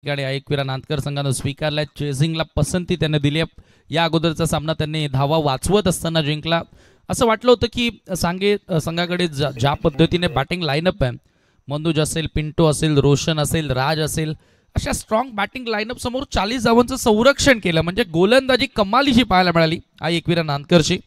ठिकाणी एकविरा नांदकर संघानं स्वीकारलाय. चेझिंगला पसंती त्यांनी दिली. या अगोदरचा सामना त्यांनी धावा वाचवत असताना जिंकला. असं वाटलं होतं की संघाकडे ज्या पद्धतीने बॅटिंग लाईनअप आहे, मनोज असेल, पिंटो असेल, रोशन असेल, राज असेल, अशा स्ट्रॉंग बॅटिंग लाईनअप समोर 40 धावांचं संरक्षण केलं. म्हणजे गोलंदाजी कमालीची पाहायला मिळाली एकविरा नांदकरची.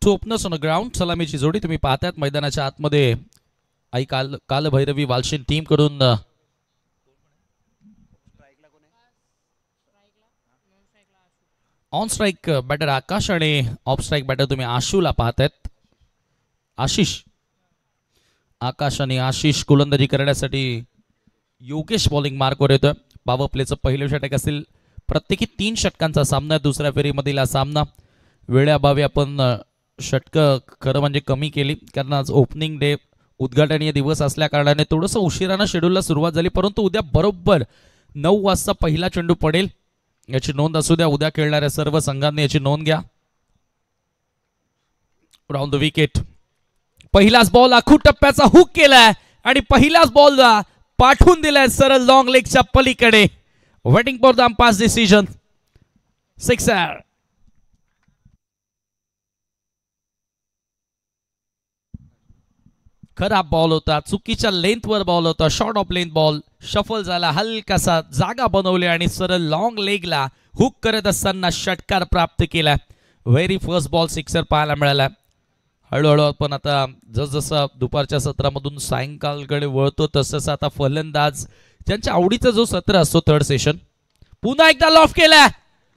Two openers on the ground. सलामीची जोडी तुम्ही पाहताय मैदानाच्या आतमध्ये. कालभैरवी वालशीन टीम कडून ऑन स्ट्राइक बॅटर आकाश आणि ऑफ स्ट्राइक बॅटर तुम्ही आशूला पाहतायत. आकाश आणि आशिष गोलंदाजी करण्यासाठी योगेश बॉलिंग मार्कवर येतोय. पॉवर प्लेचं पहिलं षटक असेल. प्रत्येकी 3 षटकांचा सामना. दुसऱ्या फेरीमधील हा सामना. वेळेअभावी आपण षटकं खरं म्हणजे कमी केली, कारण आज ओपनिंग डे, उद्घाटनीय दिवस असल्या कारणाने थोडंसं उशिरानं शेड्यूलला सुरुवात झाली. परंतु उद्या बरोबर 9 वाजता पहिला चेंडू पडेल, याची नोंद असू द्या. उद्या खेळणाऱ्या सर्व संघांनी याची नोंद घ्या. Round the wicket. पहिलाच बॉल आखू टप्प्याचा हुक केलाय आणि पहिल्याच बॉलला पाठवून दिलाय सरळ लॉंग लेगच्या पलीकडे. Waiting for the umpires decision. Sixer. खराब बॉल होता, चुकीच्या लेंथवर बॉल होता. Short of length ball shuffle झाला, हलकासा जागा बनवली आणि सरळ लॉंग लेगला हुक करत असताना षटकार प्राप्त केला. व्हेरी फर्स्ट बॉल सिक्सर पाहायला मिळाला. हळूहळू आपण आता जसजसं दुपारच्या सत्रामधून सायंकाळकडे वळतो तसं आता फलंदाज ज्यांच्या आवडीचा जो सत्र असतो थर्ड सेशन, पुन्हा एकदा लॉफ केला.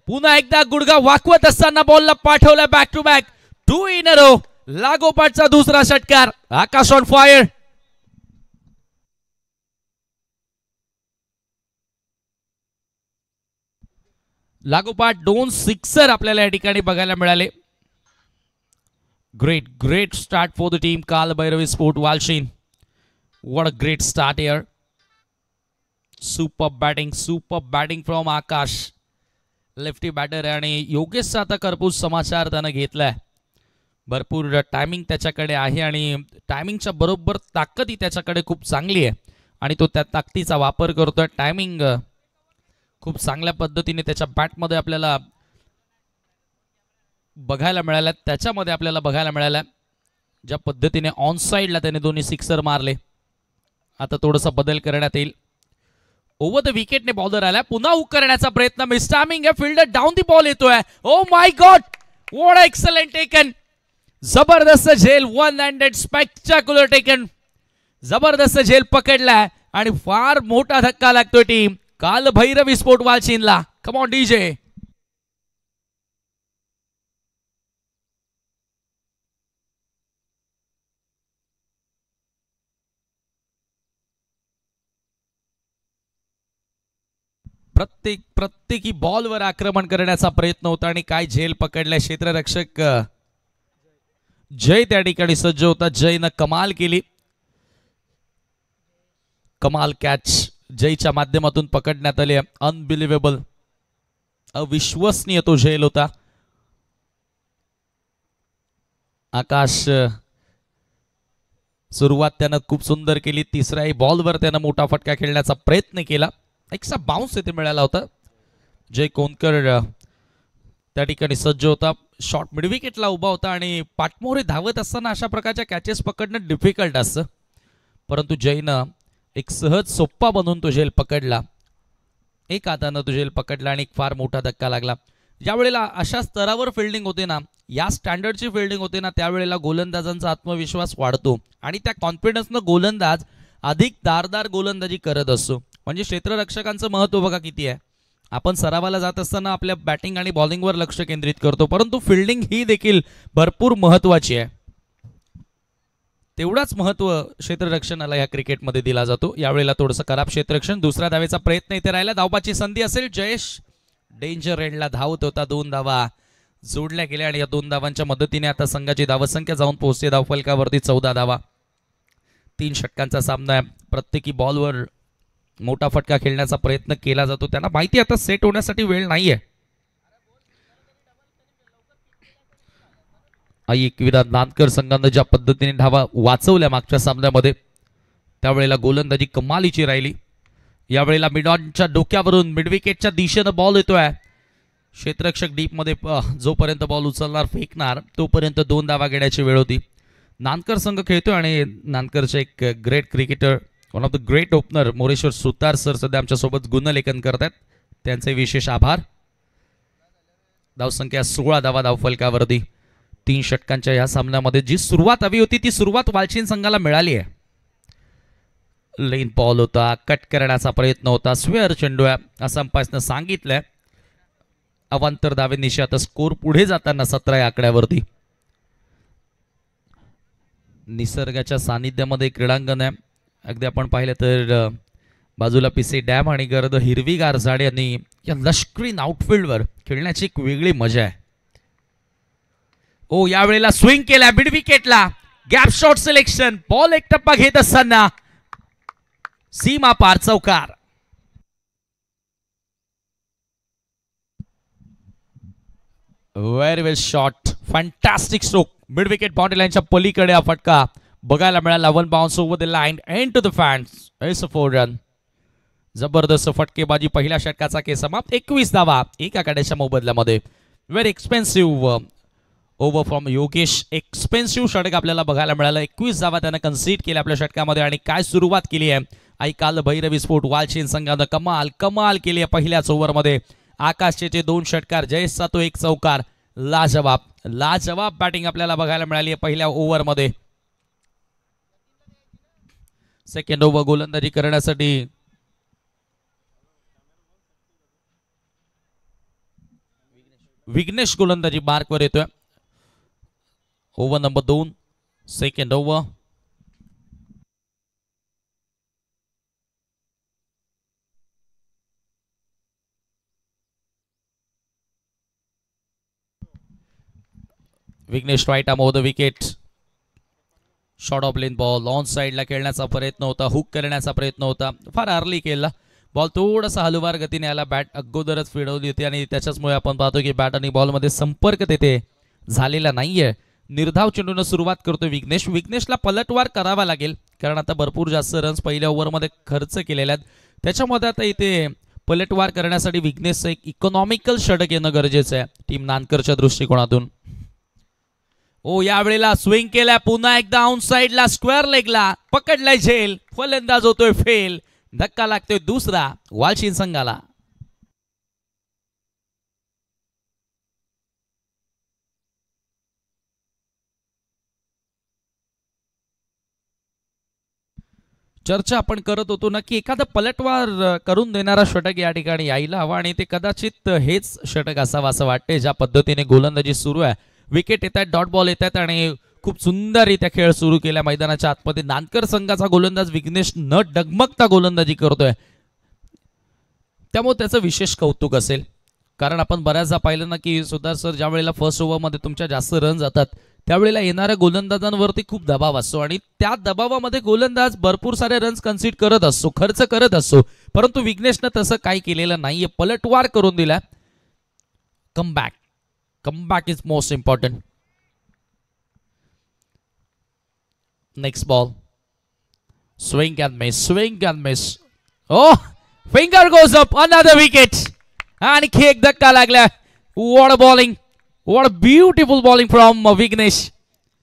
पुन्हा एकदा गुडघा वाकवत असताना बॉलला पाठवला back to back. 2 in a row. लागोपाठचा दुसरा षटकार. Akash on fire. लागोपाठ 2 सिक्सर आपल्याला या ठिकाणी बघायला मिळाले. Great start for the team Kalbhairavi sport Walshin. What a great start here. Super batting from Akash. Lefty batter आहे आणि योगेशचा आता करपूस समाचार त्यानं घेतलाय. भरपूर टायमिंग त्याच्याकडे आहे आणि टायमिंगच्या बरोबर ताकदही त्याच्याकडे खूप चांगली आहे आणि तो त्या ताकदीचा वापर करतोय. टायमिंग खूप चांगल्या पद्धतीने त्याच्या बॅटमध्ये आपल्याला बघायला मिळाला. त्याच्यामध्ये आपल्याला बघायला मिळाला ज्या पद्धतीने ऑन साइडला त्याने दोन्ही सिक्सर मारले. आता थोडासा बदल करण्यात येईल. ओव्हर द विकेटने बॉलर आला. पुन्हा हुक करण्याचा प्रयत्न. मिस टायमिंग आहे. फिल्डर डाऊन दी बॉल येतोय. Oh my God, what excellent taken. जबरदस्त झेल. 1-handed spectacular taken. जबरदस्त झेल पकडलाय आणि फार मोठा धक्का लागतोय टीम कालभैरवी स्पोर्ट वालशीनला. Come on DJ. प्रत्येकी बॉलवर आक्रमण करण्याचा प्रयत्न होता आणि काय झेल पकडलाय. क्षेत्ररक्षक जय त्या ठिकाणी सज्ज होता. जयनं कमाल केली. कमाल कॅच जयच्या माध्यमातून पकडण्यात आले. अनबिलिव्हेबल, अविश्वसनीय तो झेल होता. आकाश सुरुवात त्यानं खूप सुंदर केली. तिसऱ्याही बॉलवर त्यानं मोठा फटका खेळण्याचा प्रयत्न केला. एकसा बाउन्स येथे मिळाला होता. जय कोणकर त्या ठिकाणी सज्ज होता. शॉर्ट मिड विकेटला उभा होता आणि पाठमोरे धावत असताना अशा प्रकारच्या कॅचेस पकडणं डिफिकल्ट असतं. परंतु जयनं एक सहज सोप्पा बनवून तो झेल पकडला. एक हातानं तो झेल पकडला आणि फार मोठा धक्का लागला. ज्या वेळेला अशा स्तरावर फिल्डिंग होते ना, या स्टँडर्डची फिल्डिंग होते ना, त्यावेळेला गोलंदाजांचा आत्मविश्वास वाढतो आणि त्या कॉन्फिडन्सनं गोलंदाज अधिक धारदार गोलंदाजी करत असतो. म्हणजे क्षेत्ररक्षकांचं महत्व बघा किती आहे. आपण सरावाला जात असताना आपल्या बॅटिंग आणि बॉलिंगवर लक्ष केंद्रित करतो, परंतु फिल्डिंग ही देखील भरपूर महत्त्वाची आहे. तेवढाच महत्त्व क्षेत्ररक्षणाला या क्रिकेटमध्ये दिला जातो. यावेळेला थोडंसं खराब क्षेत्ररक्षण. दुसऱ्या धावेचा प्रयत्न इथे राहिला. धावबाची संधी असेल. जयेश डेंजर एंडला धावत होता. 2 धावा जोडल्या गेल्या आणि या 2 धावांच्या मदतीने आता संघाची धावसंख्या जाऊन पोहोचते धावफलकावरती 14 धावा. 3 षटकांचा सामना आहे. प्रत्येकी बॉलवर मोठा फटका खेळण्याचा प्रयत्न केला जातो. त्यांना माहिती आता सेट होण्यासाठी वेळ नाहीये. एकविरा नानकर संघानं ज्या पद्धतीने धावा वाचवल्या मागच्या सामन्यामध्ये, त्यावेळेला गोलंदाजी कमालीची राहिली. यावेळेला मिडॉनच्या डोक्यावरून मिडविकेटच्या दिशेनं बॉल येतोय. क्षेत्ररक्षक डीप मध्ये जोपर्यंत बॉल उचलणार फेकणार तोपर्यंत 2 धावा घेण्याची वेळ होती. नानकर संघ खेळतोय आणि नानकरचे एक great cricketer, one of the great opener Moreshwar Sutar sir सध्या आमच्यासोबत गुणलेखन करतात. त्यांचे विशेष आभार. धावसंख्या 16 धावा धावफलकावरती. 3 षटकांच्या या सामन्यामध्ये जी सुरुवात हवी होती ती सुरुवात वालचीन संघाला मिळाली आहे. लेन बॉल होता, कट करण्याचा प्रयत्न होता, स्क्वेअर चेंडू आहे असं अंपायरनं सांगितलंय. अवांतर धावेनिशी आता स्कोर पुढे जाताना 17 या आकड्यावरती. निसर्गाच्या सानिध्यामध्ये क्रीडांगण आहे. अगदी आपण पाहिलं तर बाजूला पीसी डॅम आणि गर्द हिरवीगार झाडे आणि या लष्करी आउटफील्डवर खेळण्याची एक वेगळी मजा आहे. ओ यावेळेला स्विंग केला मिड विकेटला. Gap shot selection. बॉल एक टप्पा घेत असताना सीमा पार चौकार. Very well shot. Fantastic stroke. Mid wicket boundary लाईनच्या पलीकडे हा फटका बघायला मिळाला. 1 bounce over the line and to the fans. It's a 4 run. जबरदस्त फटकेबाजी. पहिल्या षटकाचा खेळ समाप्त. 21 धावा 1 आकड्याच्या मोबदल्यामध्ये. Very expensive over from Yogesh. Expensive षटक आपल्याला बघायला मिळालं. 21 धावा त्यानं कन्सीड केल्या आपल्या षटकामध्ये आणि काय सुरुवात केली आहे. ऐकाल भैरवी स्फोट. वालचीन संघानं कमाल कमाल केली आहे पहिल्याच ओव्हरमध्ये. आकाशचे 2 षटकार, जयेशचा तो 1 चौकार. लाजवाब लाजवाब बॅटिंग आपल्याला बघायला मिळाली आहे पहिल्या ओव्हरमध्ये. सेकंड ओव्हर गोलंदाजी करण्यासाठी विघ्नेश गोलंदाजी मार्कवर येतोय. Over number 2 second over. Vighnesh right arm over the wicket. Short of length ball on साइडला खेळण्याचा प्रयत्न होता. हुक करण्याचा प्रयत्न होता. फार अर्ली केला बॉल. थोडासा हलवार गतीने आला. बॅट अगोदरच फिरवली होती आणि त्याच्याचमुळे आपण पाहतो की बॅट आणि बॉलमध्ये संपर्क तेथे झालेला नाहीये. निर्धाव चेंडूने सुरुवात करतो विघ्नेश. विघ्नेशला पलटवार करावा लागेल कारण आता भरपूर जास्त रन्स पहिल्या ओव्हरमध्ये खर्च केलेले आहेत. त्याच्यामध्ये आता इथे पलटवार करण्यासाठी विघ्नेशचं एक इकॉनॉमिकल षटक येणं गरजेचं आहे टीम नानकरच्या दृष्टिकोनातून. ओ यावेळेला स्विंग केला. पुन्हा एकदा ऑन साइडला स्क्वेअर लेगला पकडलाय झेल. फलंदाज होतोय फेल. धक्का लागतोय दुसरा वालचीन संघाला. चर्चा आपण करत होतो ना की एखादा पलटवार करून देणारा षटक या ठिकाणी यायला हवा आणि ते कदाचित हेच षटक असावं असं वाटते. ज्या पद्धतीने गोलंदाजी सुरू आहे. विकेट येत आहेत, डॉट बॉल येत आहेत आणि खूप सुंदररित्या खेळ सुरू केला मैदानाच्या आतमध्ये. नानकर संघाचा गोलंदाज विघ्नेश न डगमगता गोलंदाजी करतोय. त्यामुळे त्याचं विशेष कौतुक असेल कारण आपण बऱ्याचदा पाहिलं ना की सुधार सर ज्या वेळेला फर्स्ट ओव्हरमध्ये तुमच्या जास्त रन जातात त्यावेळेला येणाऱ्या गोलंदाजांवरती खूप दबाव असतो आणि त्या दबावामध्ये गोलंदाज भरपूर सारे रन्स कन्सीड करत असतो, खर्च करत असतो. परंतु विघ्नेशनं तसं काही केलेलं नाहीये. पलटवार करून दिला. Comeback is most important. Next ball. Swing and miss. Oh finger goes up. Another wicket. आणखी एक धक्का लागला. What bowling. What beautiful bowling from Vighnesh.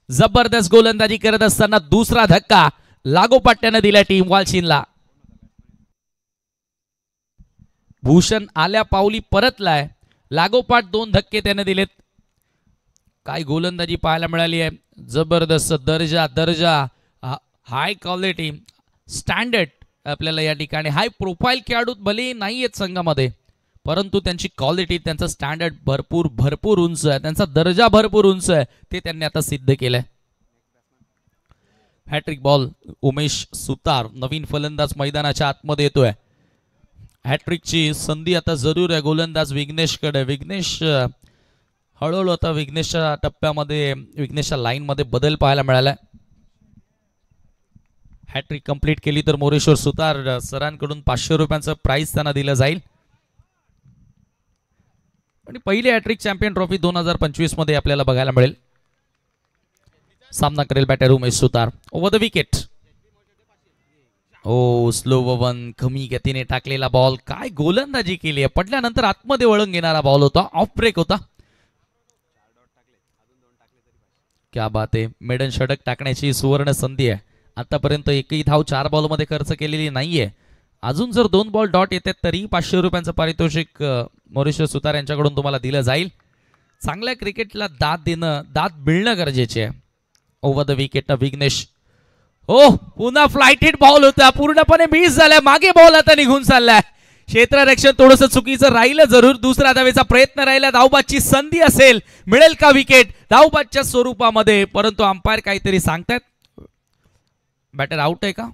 जबरदस्त गोलंदाजी करत असताना दुसरा धक्का लागोपाट्याने दिला टीम वालचीनला. भूषण आल्या पावली परतलाय. लागोपाठ 2 धक्के त्याने दिलेत. काय गोलंदाजी पाहायला मिळाली आहे. जबरदस्त दर्जा हाय क्वालिटी स्टँडर्ड आपल्याला या ठिकाणी. हाय प्रोफाईल खेळाडू भले नाही आहेत संघामध्ये परंतु त्यांची क्वालिटी, त्यांचं स्टँडर्ड भरपूर भरपूर उंच आहे, त्यांचा दर्जा भरपूर उंच आहे, ते त्यांनी आता सिद्ध केलंय. हॅट्रिक बॉल उमेश सुतार, नवीन फलंदाज मैदानाच्या आतमध्ये येतोय. हॅट्रिकची संधी आता जरूर आहे गोलंदाज विघ्नेशकडे. विघ्नेश हळूहळू आता विघ्नेशच्या टप्प्यामध्ये, विघ्नेशच्या लाईन मध्ये बदल पाहायला मिळाला. हॅट्रिक कंप्लीट केली तर मोरेश्वर सुतार सरांकडून 500 रुपयांचं प्राइज त्यांना दिलं जाईल. आणि पहिली हॅट्रिक चॅम्पियन ट्रॉफी 2025 मध्ये आपल्याला बघायला मिळेल. सामना करेल batter Umesh Sutar. Over the wicket. Oh slow one, कमी गतीने टाकलेला बॉल. काय गोलंदाजी केली आहे. पडल्यानंतर आतमध्ये वळून घेणारा बॉल होता, ऑफ ब्रेक होता. क्या बात आहे. मेडन षटक टाकण्याची सुवर्ण संधी आहे. आतापर्यंत एकही धाव 4 बॉलमध्ये खर्च केलेली नाहीये. अजून जर 2 बॉल डॉट येतात तरी 500 रुपयांचं पारितोषिक मोरेश्वर सुतार यांच्याकडून तुम्हाला दिलं जाईल. चांगल्या क्रिकेटला दाद देणं, दाद मिळणं गरजेचे आहे. Over the wicket Vighnesh. हो, पुन्हा फ्लाइटेड बॉल होता, पूर्णपणे मिस झालाय. मागे बॉल आता निघून चाललाय. क्षेत्ररक्षण थोडंसं चुकीचं राहिलं जरूर. दुसऱ्या धावेचा प्रयत्न राहिला. धावबादची संधी असेल, मिळेल का विकेट धावबादच्या स्वरूपामध्ये, परंतु अंपायर काहीतरी सांगतायत. बॅटर आउट आहे का?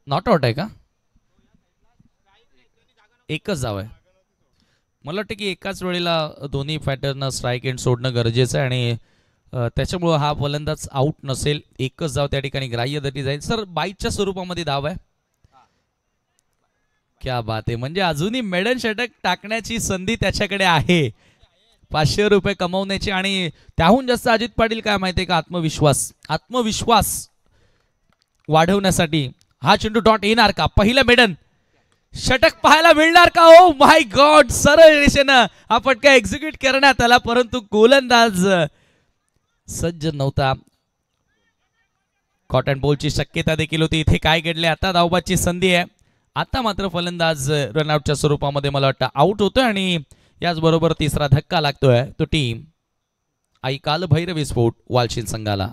नॉट आउट आहे का? एकच धाव आहे. मला वाटतं की एकाच वेळेला दोन्ही फॅटरनं स्ट्राईक एंड सोडणं गरजेचं आहे आणि त्याच्यामुळं हा फलंदाज आउट नसेल. एकच धाव त्या ठिकाणी ग्राह्य धरली जाईल. सर बाईटच्या स्वरूपामध्ये धाव आहे. क्या बात आहे. म्हणजे अजूनही मेडन षटक टाकण्याची संधी त्याच्याकडे आहे, 500 रुपये कमवण्याची. आणि त्याहून जास्त अजित पाटील काय माहितीये का, आत्मविश्वास वाढवण्यासाठी हा चेंडू डॉट येणार का? पहिलं मेडन षटक पाहायला मिळणार का? ओ माय गॉड, सरळ रेषेनं हा फटका एक्झिक्यूट करण्यात आला, परंतु गोलंदाज सज्ज नव्हता. कॉट अँड बॉलची शक्यता देखील होती. इथे काय घडले, आता धावबादची संधी आहे. आता मात्र फलंदाज रनआउटच्या स्वरूपामध्ये मला वाटतं आउट होतोय आणि याचबरोबर तिसरा धक्का लागतोय तो टीम ऐकाल भैरवी स्फोट वालशील संघाला.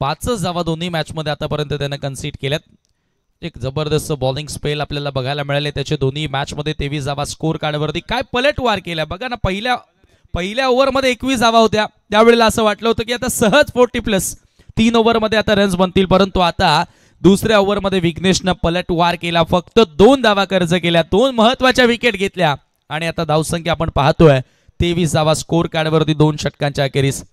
पाचच धावा दोन्ही मॅच मध्ये आतापर्यंत त्याने कन्सीड केल्यात. एक जबरदस्त बॉलिंग स्पेल आपल्याला बघायला मिळाले त्याचे दोन्ही मॅच मध्ये. 23 धावा स्कोर कार्डवरती. काय पलटवार केला बघा ना. पहिल्या ओव्हरमध्ये 21 धावा होत्या, त्यावेळेला असं वाटलं होतं की आता सहज 40+. 3 ओव्हरमध्ये आता रन्स बनतील, परंतु आता दुसऱ्या ओव्हरमध्ये विघ्नेशनं पलटवार केला. फक्त 2 धावा खर्च केल्या, 2 महत्वाच्या विकेट घेतल्या आणि आता धावसंख्या आपण पाहतोय 23 धावा स्कोर कार्डवरती 2 षटकांच्या अखेरीस.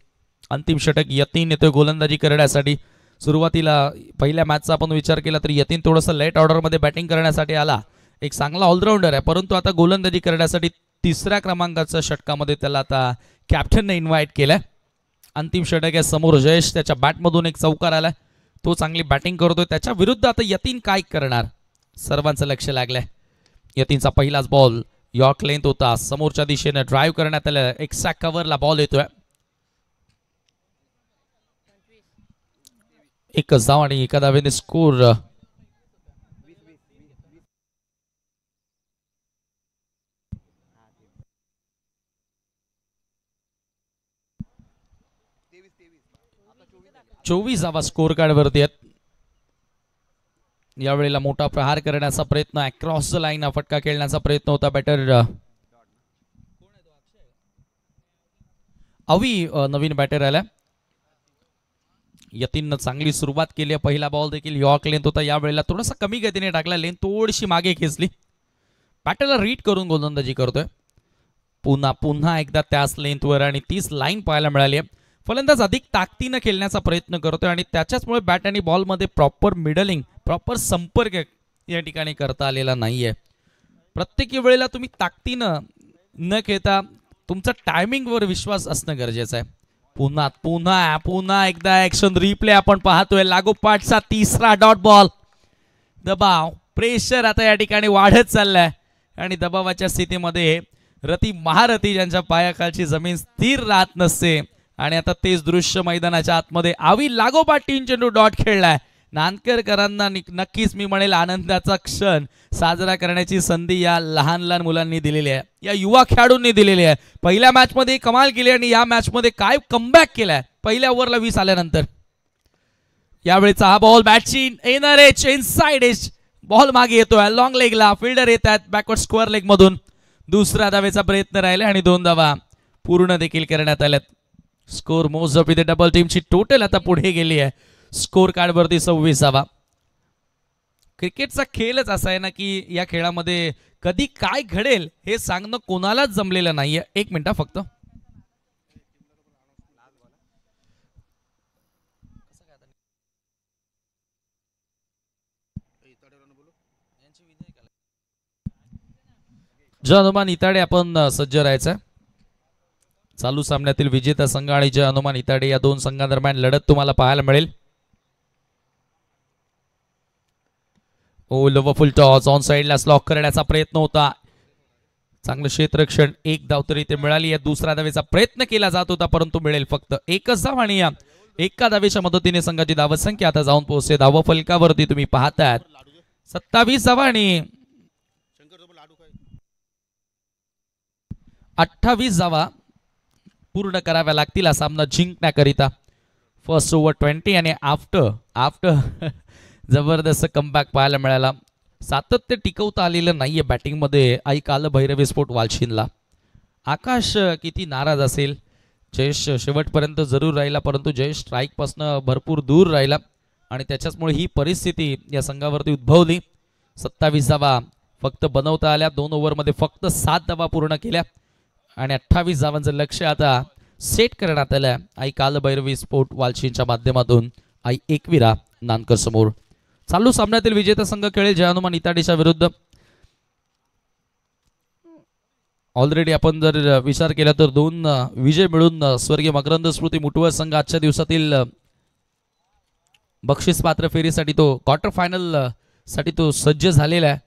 अंतिम षटक यतीन येतोय गोलंदाजी करण्यासाठी. सुरुवातीला पहिल्या मॅचचा आपण विचार केला तर यतीन थोडंसं लेट ऑर्डरमध्ये बॅटिंग करण्यासाठी आला. एक चांगला ऑलराऊंडर आहे, परंतु आता गोलंदाजी करण्यासाठी 3ऱ्या क्रमांकाच्या षटकामध्ये त्याला आता कॅप्टनने इन्व्हाइट केलंय. अंतिम षटक आहे समोर. जयेश त्याच्या बॅटमधून एक चौकार आलाय, तो चांगली बॅटिंग करतोय. त्याच्या विरुद्ध आता यतीन काय करणार, सर्वांचं लक्ष लागलंय. यतीनचा पहिलाच बॉल यॉर्क लेंथ होता, समोरच्या दिशेने ड्राईव्ह करण्यात आलं. एक सॅक कव्हरला बॉल येतोय. एकच धाव आणि एका धावेने स्कोर. चोवीस धावा स्कोर कार्डवरती आहेत. यावेळेला मोठा प्रहार करण्याचा प्रयत्न, अक्रॉस द लाईन हा फटका खेळण्याचा प्रयत्न होता. बॅटर अवी नवीन बॅटर आला. यतीननं चांगली सुरुवात केली आहे. पहिला बॉल देखील यॉर्क लेंथ होता, यावेळेला थोडासा कमी गतीने टाकला, लेंथ थोडीशी मागे खेचली. बॅटरला रीड करून गोलंदाजी करतोय. पुन्हा एकदा त्याच लेंथवर आणि तीच लाईन पाहायला मिळाली आहे. फलंदाज अधिक ताकदीनं खेळण्याचा प्रयत्न करतोय आणि त्याच्याचमुळे बॅट आणि बॉलमध्ये प्रॉपर मिडलिंग, प्रॉपर संपर्क या ठिकाणी करता आलेला नाहीये. प्रत्येक वेळेला तुम्ही ताकदीनं न खेळता तुमचा टायमिंगवर विश्वास असणं गरजेचं आहे. पुन्हा एकदा ऍक्शन रिप्ले आपण पाहतोय. लागोपाठचा तिसरा डॉट बॉल. दबाव, प्रेशर आता या ठिकाणी वाढत चाललाय आणि दबावाच्या स्थितीमध्ये रती महारथी ज्यांच्या पायाखालची जमीन स्थिर राहत नसते आणि आता तेच दृश्य मैदानाच्या आतमध्ये. आवी लागोपाठ 3 चेंडू डॉट खेळलाय. नांदकरकरांना नक्कीच मी म्हणेल आनंदाचा क्षण साजरा करण्याची संधी या लहान लहान मुलांनी दिलेली आहे, या युवा खेळाडूंनी दिलेली आहे. पहिल्या मॅच मध्ये कमाल केली आणि या मॅच मध्ये काय कमबॅक केलाय पहिल्या ओव्हरला 20 आल्यानंतर. यावेळेचा हा बॉल बॅटची येणार एज, इनसाइड एज बॉल मागे येतोय लॉंग लेगला. फिल्डर येत आहेत बॅकवर्ड स्क्वेअर लेग मधून. दुसरा धावेचा प्रयत्न राहिला आणि 2 धावा पूर्ण देखील करण्यात आल्यात. स्कोर मोजअप इथे डबल टीमची टोटल आता पुढे गेली आहे. स्कोर कार्ड वरती 26. क्रिकेटचा खेळच असा आहे ना की या खेळामध्ये कधी काय घडेल हे सांगणं कोणालाच जमलेलं नाहीये. 1 मिनिट फक्त. जय हनुमान इताडे आपण सज्ज राहायचं. चालू सामन्यातील विजेता संघ आणि जय हनुमान इताडे या 2 संघांदरम्यान लढत तुम्हाला पाहायला मिळेल. फुल टॉस ऑन साइडला स्लॉक करण्याचा प्रयत्न होता. चांगलं क्षेत्ररक्षण. 1 धाव तरी ते मिळाली आहे. दुसऱ्या धावेचा प्रयत्न केला जात होता परंतु मिळेल फक्त 1च धाव आणि या एका धावेच्या मदतीने संघाची धावसंख्या आता जाऊन पोहोचते धाव फलकावरती. तुम्ही पाहताय 27 धावा आणि 28 धावा पूर्ण कराव्या लागतील हा सामना जिंकण्याकरिता. फर्स्ट ओव्हर 20 आणि आफ्टर जबरदस्त कमबॅक पाहायला मिळाला. सातत्य टिकवता आलेलं नाहीये बॅटिंग मध्ये आई काल भैरवी स्पोर्ट वालशिनला. आकाश किती नाराज असेल. जयेश शेवटपर्यंत जरूर राहिला परंतु जयेश स्ट्राईक पासून भरपूर दूर राहिला आणि त्याच्याचमुळे ही परिस्थिती या संघावरती उद्भवली. 27 धावा फक्त बनवता आल्या. 2 ओव्हरमध्ये फक्त 7 धावा पूर्ण केल्या आणि 28 धावांचं लक्ष आता सेट करण्यात आलं आई काल भैरवी स्पोर्ट वालशिनच्या माध्यमातून आई एकविरा नानकर समोर. चालू सामन्यातील विजेता संघ खेळेल जय हनुमान इताडीच्या विरुद्ध. ऑलरेडी आपण जर विचार केला तर 2 विजय मिळून स्वर्गीय मकरंद स्मृती मुटवळ संघ आजच्या दिवसातील बक्षीस पात्र फेरीसाठी तो क्वार्टर फायनल साठी तो सज्ज झालेला आहे.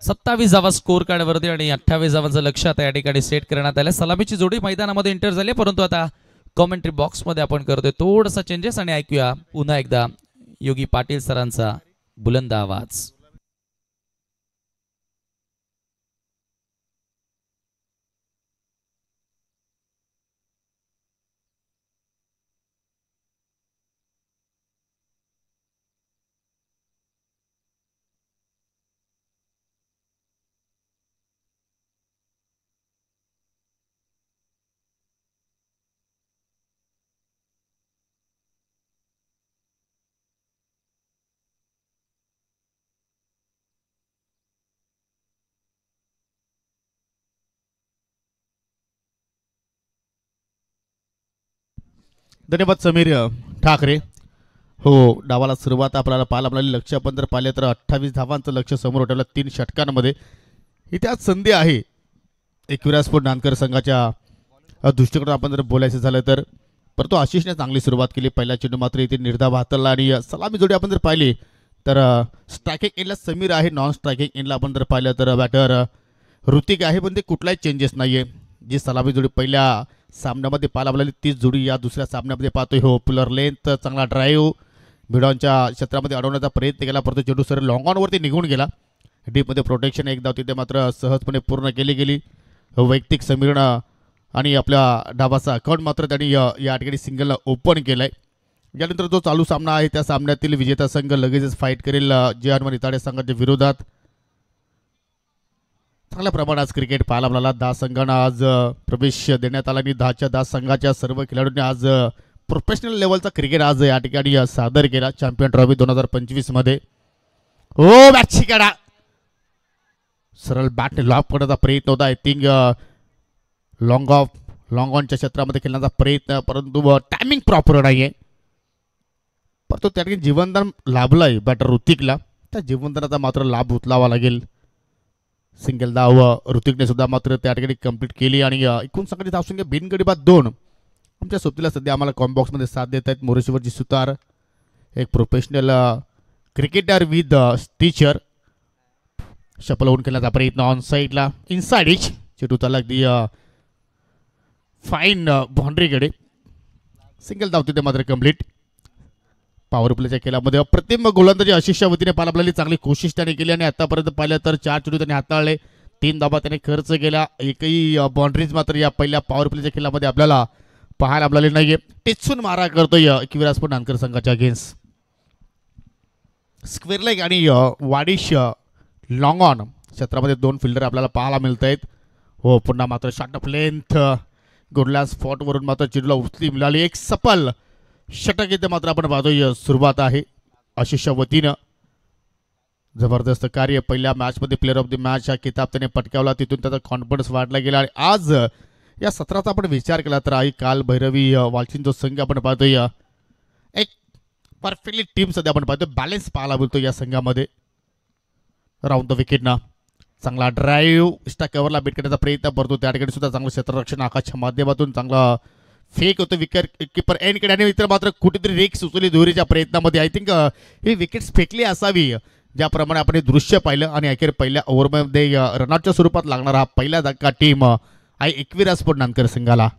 सत्तावीस धावा स्कोर कार्ड वरती आणि 28 धावांचं लक्ष आता या ठिकाणी सेट करण्यात आलं. सलामीची जोडी मैदानामध्ये एंटर झाली परंतु आता कॉमेंट्री बॉक्स मध्ये आपण करतोय थोडासा चेंजेस आणि ऐकूया पुन्हा एकदा योगी पाटील सरांचा बुलंद आवाज. धन्यवाद समीर ठाकरे. हो, डावाला सुरुवात आपल्याला पाहायला मिळाली. लक्ष आपण जर पाहिले तर 28 धावांचं लक्ष समोर ठेवलं 3 षटकांमध्ये. इथे आज संधी आहे एकविराजपूर नांदकर संघाच्या दृष्टिकोनातून आपण जर बोलायचं झालं तर. परंतु आशिषने चांगली सुरुवात केली. पहिला चेंडू मात्र इथे निर्धाव हाताळला आणि सलामी जोडी आपण जर पाहिली तर स्ट्रायकिंग एंडला समीर आहे, नॉन स्ट्रायकिंग एंडला आपण जर पाहिलं तर बॅटर ऋतिक आहे. पण ते कुठलाही चेंजेस नाही आहे. जी सलामी जोडी पहिल्या सामन्यामध्ये पाहायला मिळाली तीच जोडी या दुसऱ्या सामन्यामध्ये पाहतोय. हो, पुलर लेंथ, चांगला ड्राईव्ह, भिडॉनच्या क्षेत्रामध्ये अडवण्याचा प्रयत्न केला, परंतु चेंडू सर लॉंग ऑनवरती निघून गेला. डीपमध्ये प्रोटेक्शन एक धाव तिथे मात्र सहजपणे पूर्ण केली गेली. वैयक्तिक समीरनं आणि आपल्या डावाचा अकाउंट मात्र त्यांनी या ठिकाणी सिंगलला ओपन केलं आहे. यानंतर जो चालू सामना आहे त्या सामन्यातील विजेता संघ लगेचच फाईट करेल जे हनुमान इताडे संघाच्या विरोधात. चांगल्या प्रमाणात आज क्रिकेट पाहायला मिळाला. 10 संघांना आज प्रवेश देण्यात आला आणि 10 संघाच्या सर्व खेळाडूंनी आज प्रोफेशनल लेवलचा क्रिकेट आज या ठिकाणी सादर केला चॅम्पियन ट्रॉफी 2025 मध्ये. हो, बॅटची काढा, सरळ बॅट लॉक करण्याचा प्रयत्न होता. आय थिंक लॉंग ऑनच्या क्षेत्रामध्ये खेळण्याचा प्रयत्न, परंतु टायमिंग प्रॉपर नाही आहे. परंतु त्या ठिकाणी जीवनदान लाभलाय बॅटर ऋतिकला. त्या जीवनदानाचा मात्र लाभ उचलावा लागेल. सिंगल धाव ऋतिकने सुद्धा मात्र त्या ठिकाणी कंप्लीट केली आणि एकूण संघाची धावसंख्या बिनगडी बाद 2. आमच्या सोबतीला सध्या आम्हाला कॉम्बॉक्समध्ये साथ देत आहेत मोरेश्वरची सुतार, एक प्रोफेशनल क्रिकेटर विथ टीचर. शपल होऊन खेळण्याचा प्रयत्न ऑन साईडला, इनसाइड इच चेंडू चालला अगदी फाईन बाउंड्रीकडे. सिंगल धाव तिथे मात्र कंप्लीट. पॉवर प्लेच्या खेळामध्ये अप्रतिम गोलंदाजी आशिषच्या वतीने पाहायला मिळाली. चांगली कोशिश त्याने केली आणि आतापर्यंत पाहिलं तर 4 चेंडू त्याने हाताळले, 3 धावा त्याने खर्च केला. एकही बाउंड्रीज मात्र या पहिल्या पॉवर प्लेच्या खेळामध्ये आपल्याला पाहायला मिळाले नाहीये. टेचून मारा करतोय एकविराजपूर नांदकर संघाच्या अगेन्स्ट. स्क्वेअर लेग आणि वाडिश लॉंग ऑन क्षेत्रामध्ये 2 फिल्डर आपल्याला पाहायला मिळत आहेत. हो, पुन्हा मात्र शॉट ऑफ लेंथ गुडल्या स्पॉटवरून मात्र चेंडूला उचली मिळाली. एक सफल षटक इथे मात्र आपण पाहतोय. सुरुवात आहे आशिषच्या वतीनं. जबरदस्त कार्य. पहिल्या मॅचमध्ये प्लेअर ऑफ द मॅच हा किताब त्याने पटकावला, तिथून त्याचा कॉन्फिडन्स वाढला गेला आणि आज या सत्राचा आपण विचार केला तर आई काल भैरवी वालचिन जो संघ आपण पाहतोय एक परफेक्टली टीम सध्या आपण पाहतोय. बॅलन्स पाहायला मिळतो या संघामध्ये. राऊंड द विकेटना चांगला ड्राईव्ह इष्टा कव्हरला बीट करण्याचा प्रयत्न करतो. त्या ठिकाणी सुद्धा चांगलं क्षेत्ररक्षण आकाशच्या माध्यमातून चांगला फेक होतो विकेट कीपर एंडकडे आणि इतर मात्र कुठेतरी रेक सुचवली दोरीच्या प्रयत्नामध्ये. आय थिंक ही विकेट्स फेकली असावी ज्याप्रमाणे आपण हे दृश्य पाहिलं आणि अखेर पहिल्या ओव्हरमध्ये रनआउटच्या स्वरूपात लागणारा हा पहिला धक्का टीम आहे एकविराजपूर नांदकर संघाला.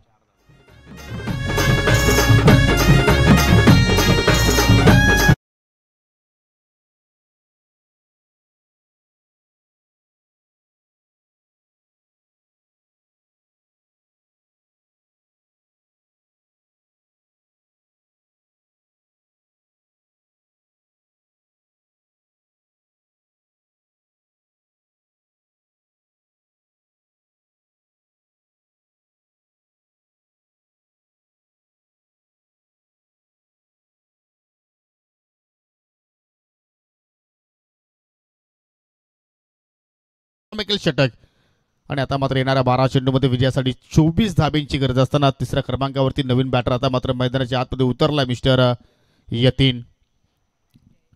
षटक आणि आता मात्र येणाऱ्या 12 चेंडूमध्ये विजयासाठी 24 धाब्यांची गरज असताना तिसऱ्या क्रमांकावरती नवीन बॅटर आता मात्र मैदानाच्या आतमध्ये उतरला मिस्टर यतीन.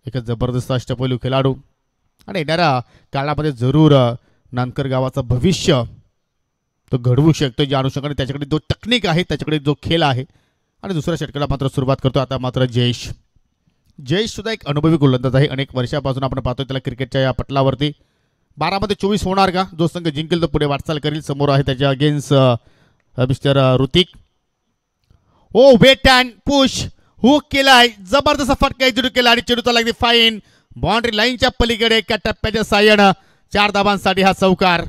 एक जबरदस्त अष्टपैलू खेळाडू आणि येणाऱ्या काळामध्ये जरूर नांदकर गावाचं भविष्य तो घडवू शकतो. ज्या अनुषंगाने त्याच्याकडे जो टेक्निक आहे, त्याच्याकडे जो खेळ आहे. आणि दुसऱ्या षटकाला मात्र सुरुवात करतो आता मात्र जयेश सुद्धा एक अनुभवी गोलंदाज आहे. अनेक वर्षापासून आपण पाहतो त्याला क्रिकेटच्या या पटलावरती. 12 मध्ये 24 होणार का? जो संघ जिंकेल तो पुढे वाटचाल करेल. समोर आहे त्याच्या against mister Hrithik. Oh wait and push. Hook केलाय, जबरदस्त फटका चेंडू केला आणि चेंडूचा लागली फाईन. बाउंड्री लाईनच्या पलीकडे एका टप्प्याच्या साह्यानं 4 धावांसाठी हा चौकार.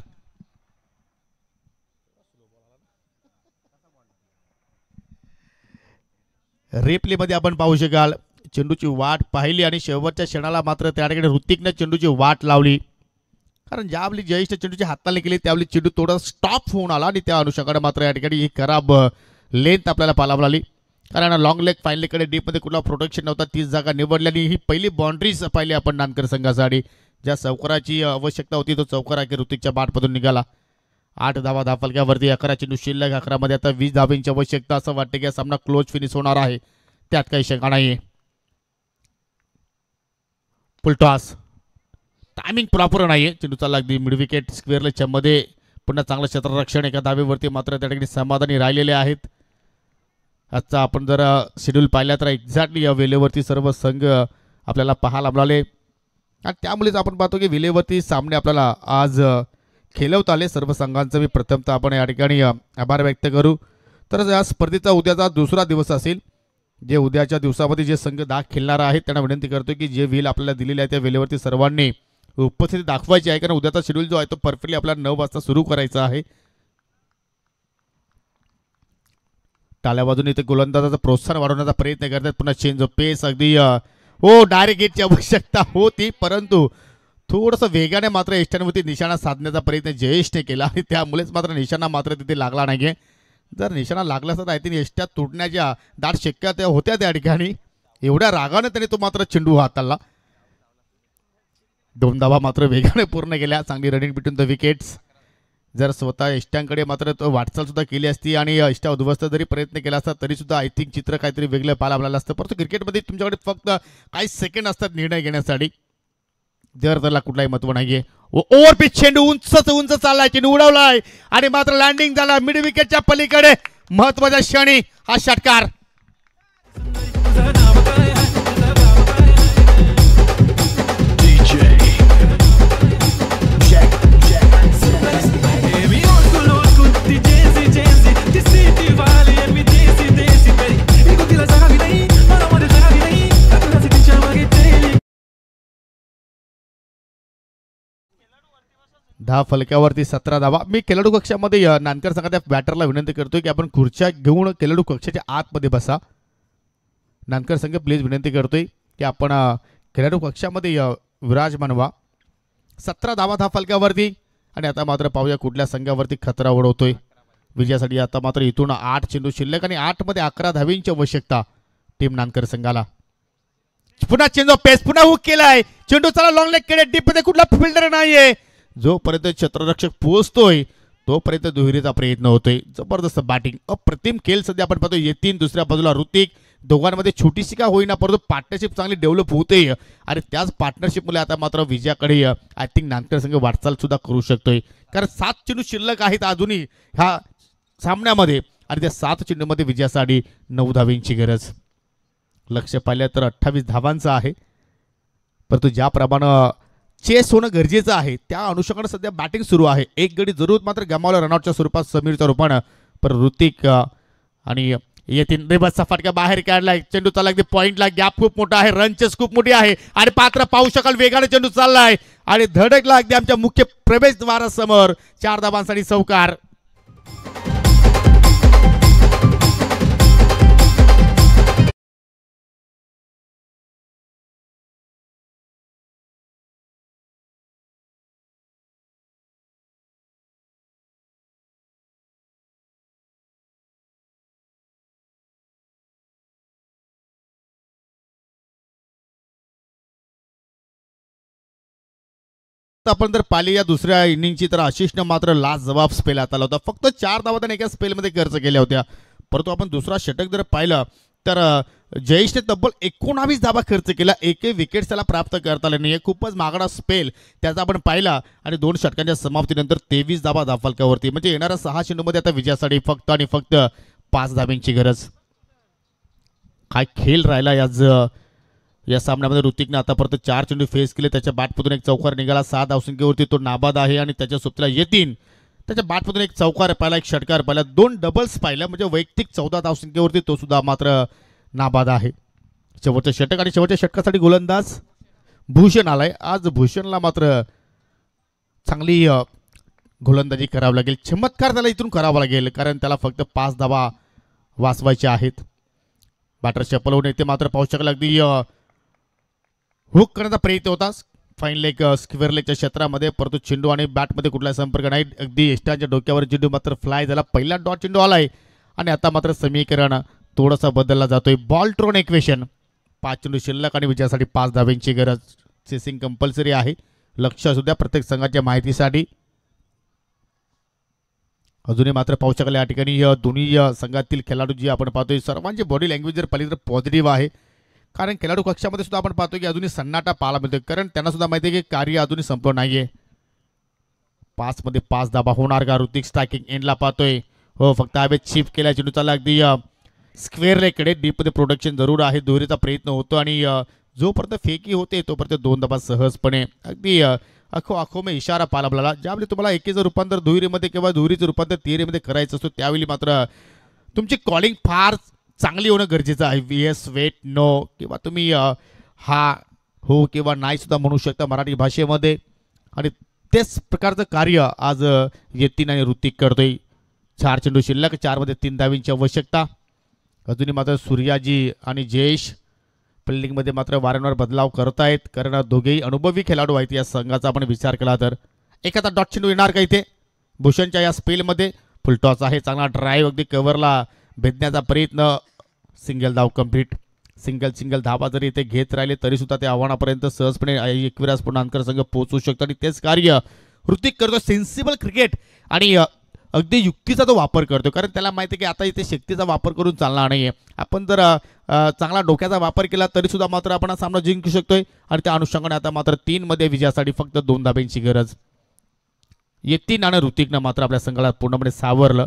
रिप्ले मध्ये आपण पाहू शकाल चेंडूची वाट पाहिली आणि शेवटच्या क्षणाला मात्र त्या ठिकाणी ऋतिकने चेंडूची वाट लावली. कारण ज्यावेळी जयेशने चेंडूची हाताने केली त्यावेळी चेंडू थोडा स्टॉप होऊन आला आणि त्या अनुषंगाने मात्र या ठिकाणी ही खराब लेंथ आपल्याला पाहायला मिळाली. कारण लॉंग लेग फायनलीकडे डीपमध्ये कुठला प्रोटेक्शन नव्हता, तीच जागा निवडली आणि ही पहिली बाउंड्रीज पाहिली आपण नानकर संघासाठी. ज्या चौकाराची आवश्यकता होती तो चौकार आहे की ऋतिकच्या बाटमधून निघाला. 8 धावा धाफलक्यावरती, 11 चेंडू शिल्लक, 11 मध्ये आता 20 धावांची आवश्यकता. असं वाटतं की हा सामना क्लोज फिनिश होणार आहे, त्यात काही शंका नाही. फुलटॉस टायमिंग प्रॉपर नाहीये, चेंडूचा लागली मिड विकेट स्क्वेअरच्या मध्ये. पुन्हा चांगलं क्षेत्ररक्षण एका धावेवरती मात्र त्या ठिकाणी समाधानी राहिलेले आहेत. आजचा आपण जर शेड्यूल पाहिला तर एक्झॅक्टली या वेळेवरती सर्व संघ आपल्याला पाहायला मिळाले आणि त्यामुळेच आपण पाहतो की वेळेवरती सामने आपल्याला आज खेळवता आले. सर्व संघांचं मी प्रथमतः आपण या ठिकाणी आभार व्यक्त करू. तर या स्पर्धेचा उद्याचा दुसरा दिवस असेल. जे उद्याच्या दिवसामध्ये जे संघ खेळणार आहेत त्यांना विनंती करतो की जे वेळ आपल्याला दिलेली आहे त्या वेळेवरती सर्वांनी उपस्थिती दाखवायची आहे. कारण उद्याचा शेड्यूल जो आहे तो परफेक्टली आपल्याला 9 वाजता सुरू करायचा आहे. टाळ्या वाजून इथे गोलंदाजाचं प्रोत्साहन वाढवण्याचा प्रयत्न करतात. पुन्हा चेंज ऑफ पेस अगदी हो डायरेक्ट हिटची आवश्यकता होती, परंतु थोडंसं वेगाने मात्र एष्टांवरती निशाणा साधण्याचा प्रयत्न जयेशने केला आणि त्यामुळेच मात्र निशाणा मात्र तिथे लागला नाहीये. जर निशाणा लागला असता आय थिंक एष्ट्या तुटण्याच्या दाट शक्यता होत्या त्या ठिकाणी. एवढ्या रागाने त्याने तो मात्र चेंडू हाताळला. 2 धावा मात्र वेगाने पूर्ण केल्या. चांगली रनिंग बिटवीन द विकेट्स. जर स्वतः एष्ट्यांकडे मात्र तो वाटचाल सुद्धा केली असती आणि एष्ट्या उद्ध्वस्त जरी प्रयत्न केला असता तरी सुद्धा आय थिंक चित्र काहीतरी वेगळं पाहायला मिळालं असतं. परंतु क्रिकेटमध्ये तुमच्याकडे फक्त काही सेकंड असतात निर्णय घेण्यासाठी. जर त्याला कुठलाही महत्व नाहीये. ओव्हर पिच चेंडू उंच चाललाय, चेंडू उडवलाय आणि मात्र लँडिंग झाला मिड विकेटच्या पलीकडे. महत्वाच्या क्षणी हा षटकार. दहा फलक्यावरती 17 धावा. मी खेळाडू कक्षामध्ये नानकर संघाच्या बॅटरला विनंती करतोय की आपण खुर्च्या घेऊन खेळाडू कक्षाच्या आतमध्ये बसा. नानकर संघ प्लीज विनंती करतोय की आपण खेळाडू कक्षामध्ये विराजमान व्हा. 17 धावा दहा फलक्यावरती आणि आता मात्र पाहूया कुठल्या संघावरती खतरा ओढवतोय विजयासाठी. आता मात्र इथून 8 चेंडू शिल्लक आणि 8 मध्ये 11 धावींची आवश्यकता टीम नानकर संघाला. पुन्हा चेंज ऑफ पेस, पुन्हा हुक केलाय, चेंडू चला लॉंग लेग केले, डीप मध्ये कुठला फिल्डर नाहीये. जोपर्यंत क्षेत्ररक्षक पोहोचतोय तोपर्यंत दुहेरीचा प्रयत्न होतोय. जबरदस्त बॅटिंग, अप्रतिम खेळ सध्या आपण पाहतो. येतीन दुसऱ्या बाजूला ऋतिक. दोघांमध्ये छोटीशी का होईना परंतु पार्टनरशिप चांगली डेव्हलप होते आणि त्याच पार्टनरशिपमुळे आता मात्र विजयाकडे आय थिंक नानकर संघ वाटचाल सुद्धा करू शकतोय. कारण 7 चेंडू शिल्लक आहेत अजूनही ह्या सामन्यामध्ये आणि त्या 7 चेंडूमध्ये विजयासाठी 9 धावींची गरज. लक्ष पाहिलं तर 28 धावांचं आहे, परंतु ज्याप्रमाणे चेस होणं गरजेचं आहे त्या अनुषंगाने सध्या बॅटिंग सुरू आहे. एक गडी जरूर मात्र गमावला रनआउटच्या स्वरूपात समीरच्या रूपानं, पर ऋतिक आणि येतीन रिबसचा फटका बाहेर काढलाय. चेंडूचा लागते पॉइंटला, गॅप खूप मोठा आहे, रन चेस खूप मोठी आहे आणि पात्र पाहू शकाल वेगाने चेंडू चाललाय आणि धडकला अगदी आमच्या मुख्य प्रवेशद्वारासमोर. 4 धावांसाठी चौकार. आपण जर पाहिली या दुसऱ्या इनिंगची तर आशिषनं मात्र लास्ट जबाब स्पेल हाताला होता. फक्त 4 धावा त्याने एका स्पेलमध्ये खर्च केल्या होत्या. परंतु आपण दुसरा षटक जर पाहिलं तर जयेशने तब्बल 19 धावा खर्च केला. एकही विकेट त्याला प्राप्त करता आले नाही. खूपच मागडा स्पेल त्याचा आपण पाहिला आणि 2 षटकांच्या समाप्तीनंतर 23 धावा धाफलक्यावरती. म्हणजे येणाऱ्या 6 चेंडूमध्ये आता विजयासाठी फक्त आणि फक्त 5 धाब्यांची गरज. काय खेळ राहिला या सामन्यामध्ये. ऋतिकने आतापर्यंत 4 चेंडू फेस केले. त्याच्या बॅटमधून एक चौकार निघाला. 7 धावसंख्येवरती तो नाबाद आहे आणि त्याच्या सोबतीला येतीन. त्याच्या बॅटमधून एक चौकार पाहिला, एक षटकार पाहिला, 2 डबल्स पाहिल्या. म्हणजे वैयक्तिक 14 धावसंख्येवरती तो सुद्धा मात्र नाबाद आहे. शेवटचं षटक आणि शेवटच्या षटकासाठी गोलंदाज भूषण आलाय. आज भूषणला मात्र चांगली गोलंदाजी करावी लागेल. चमत्कार त्याला इथून करावा लागेल कारण त्याला फक्त 5 धावा वाचवायचे आहेत. बॅटर चपल होऊन येते मात्र पाहू शकाल अगदी हुक करण्याचा प्रयत्न होता फाईन लेग स्क्वेअर लेगच्या क्षेत्रामध्ये, परंतु चेंडू आणि बॅटमध्ये कुठलाही संपर्क नाही. अगदी एस्टाच्या डोक्यावर चेंडू मात्र फ्लाय झाला. पहिला डॉट चेंडू आलाय आणि आता मात्र समीकरण थोडासा बदलला जातोय. बॉल ट्रोन इक्वेशन 5 चेंडू शिल्लक आणि विजयासाठी 5 धाब्यांची गरज. चेसिंग कंपल्सरी आहे. लक्ष असू द्या प्रत्येक संघाच्या माहितीसाठी. अजूनही मात्र पाहू शकाल या ठिकाणी दोन्ही संघातील खेळाडू जे आपण पाहतोय सर्वांची बॉडी लँग्वेज जर पाहिली तर पॉझिटिव्ह आहे. कारण खेळाडू कक्षामध्ये सुद्धा आपण पाहतोय की अजूनही सन्नाटा पाहायला मिळतोय कारण त्यांना सुद्धा माहिती आहे की कार्य अजूनही संपलं नाहीये. 5 मध्ये 5 धाबा होणार का? ऋतिक स्ट्रायकिंग एंडला पाहतोय. हो फक्त हवे चिप केल्या चेंडू चालला अगदी स्क्वेअर लेगकडे. डीपमध्ये प्रोडक्शन जरूर आहे. दुहेरीचा प्रयत्न होतो आणि जोपर्यंत फेकी होते तोपर्यंत 2 धाबा सहजपणे अगदी आखो में इशारा पाहायला मिळाला. ज्यावेळी तुम्हाला एकेचं रूपांतर दुहेरीमध्ये किंवा दुहेरीचं रूपांतर तिहेरीमध्ये करायचं असतो त्यावेळी मात्र तुमची कॉलिंग फार चांगली होणं गरजेचं आहे. VS वेट नो किंवा तुम्ही हा हो किंवा नाही सुद्धा म्हणू शकता मराठी भाषेमध्ये. आणि तेच प्रकारचं कार्य आज यतीन आणि ऋतिक करतोय. 4 चेंडू शिल्लक 4 मध्ये 3 धावींची आवश्यकता. अजूनही मात्र सूर्याजी आणि जयेश फिल्डिंगमध्ये मात्र वारंवार बदलाव करतायत कारण दोघेही अनुभवी खेळाडू आहेत. या संघाचा आपण विचार केला तर एखादा डॉट चेंडू येणार का इथे भूषणच्या या स्पेलमध्ये? फुलटॉस आहे. चांगला ड्राईव्ह अगदी कव्हरला भेदण्याचा प्रयत्न. सिंगल धाव कंप्लीट. सिंगल धावा जरी इथे घेत राहिले तरी सुद्धा ते आव्हानापर्यंत सहजपणे एकविराज पुन्हा संघ पोहोचू शकतो आणि तेच कार्य ऋतिक करतो. सेन्सिबल क्रिकेट आणि अगदी युक्तीचा तो वापर करतो कारण त्याला माहिती आहे की आता इथे शक्तीचा वापर करून चालणार नाहीये. आपण जर चांगला डोक्याचा वापर केला तरी सुद्धा मात्र आपण हा सामना जिंकू शकतोय आणि त्या अनुषंगाने आता मात्र 3 मध्ये विजयासाठी फक्त 2 धाब्यांची गरज. यतीन आणि ऋतिकनं मात्र आपल्या संघाला पूर्णपणे सावरलं.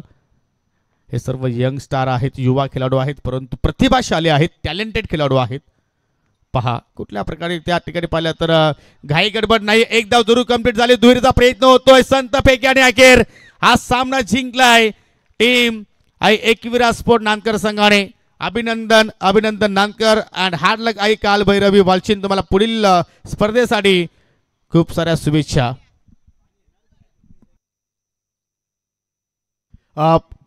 हे सर्व यंग स्टार आहेत, युवा खेळाडू आहेत, परंतु प्रतिभाशाली आहेत, टॅलेंटेड खेळाडू आहेत. पहा कुठल्या प्रकारे त्या ठिकाणी पाहिलं तर घाई गडबड नाही. एक धाव जरूर कंप्लीट झाली. दुहेरीचा प्रयत्न होतोय संत पैकी आणि अखेर हा सामना जिंकलाय टीम एकविरा स्पोर्ट नानकर संघाने. अभिनंदन अभिनंदन Nankar and hard luck I काल भैरवी वालचिन. तुम्हाला पुढील स्पर्धेसाठी खूप साऱ्या शुभेच्छा.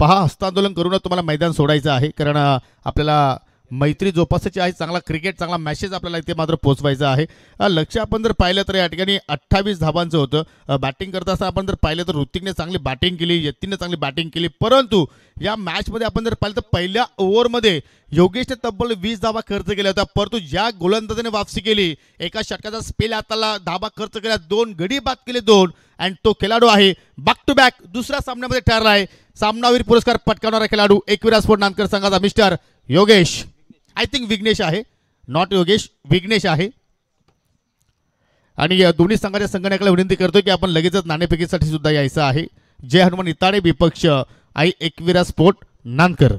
पहा हस्तांदोलन करूनच तुम्हाला मैदान सोडायचं आहे कारण आपल्याला मैत्री जोपासायची आहे. चांगला क्रिकेट चांगला मॅसेज आपल्याला इथे मात्र पोहोचवायचा आहे. लक्ष आपण जर पाहिलं तर या ठिकाणी 28 धावांचं होतं. बॅटिंग करता असताना आपण जर पाहिलं तर ऋतिकने चांगली बॅटिंग केली, यतीनने चांगली बॅटिंग केली, परंतु या मॅचमध्ये आपण जर पाहिलं तर पहिल्या ओव्हरमध्ये योगेशने तब्बल 20 धावा खर्च केल्या होत्या, परंतु ज्या गोलंदाजाने वापसी केली एका षटकाचा स्पेल हाताला धावा खर्च केल्या, 2 गडी बाद केले 2 आणि तो खेळाडू आहे बॅक टू बॅक दुसऱ्या सामन्यामध्ये ठरला आहे सामनावीर पुरस्कार पटकावणारा खेळाडू एकविरा स्पोर्ट नानकर संघाचा mister Yogesh. I think Vighnesh आहे, नॉट योगेश, विघ्नेश आहे. आणि दोन्ही संघाच्या संघटनेकडे विनंती करतोय की आपण लगेचच नाणेफेकीसाठी सुद्धा यायचं आहे. जय हनुमान इताडे विपक्ष आई एकविरा स्पोर्ट नानकर.